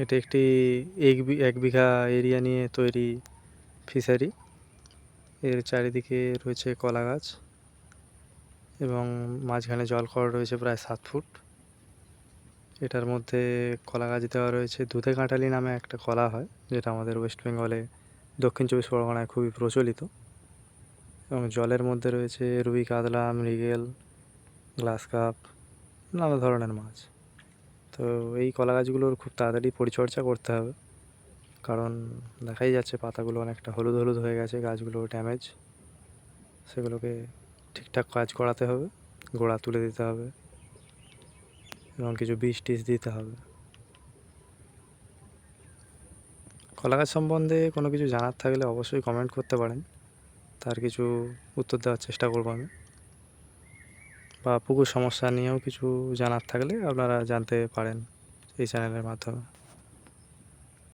এটা একটি 1 বিঘা এরিয়া নিয়ে তৈরি ফিশারি। এর চারিদিকে রয়েছে কলা গাছ এবং মাঝখানে জল কর রয়েছে প্রায় 7 ফুট। এটার মধ্যে কলা গাছ দেওয়া রয়েছে। দুধে কাঁঠালি নামে একটা কলা হয়, যেটা আমাদের ওয়েস্ট বেঙ্গলে দক্ষিণ চব্বিশ পরগনায় খুবই প্রচলিত। এবং জলের মধ্যে রয়েছে রুই, কাতলা, মৃগেল, গ্লাস কাপ, নানা ধরনের মাছ। তো এই কলা গাছগুলোর খুব তাড়াতাড়ি পরিচর্যা করতে হবে, কারণ দেখাই যাচ্ছে পাতাগুলো অনেকটা হলুদ হলুদ হয়ে গেছে, গাছগুলো ড্যামেজ। সেগুলোকে ঠিকঠাক কাজ করাতে হবে, গোড়া তুলে দিতে হবে এবং কিছু বীজ টিজ দিতে হবে। কলা গাছ সম্বন্ধে কোনো কিছু জানার থাকলে অবশ্যই কমেন্ট করতে পারেন, তার কিছু উত্তর দেওয়ার চেষ্টা করব আমি। বা পুকুর সমস্যা নিয়েও কিছু জানার থাকলে আপনারা জানতে পারেন এই চ্যানেলের মাধ্যমে।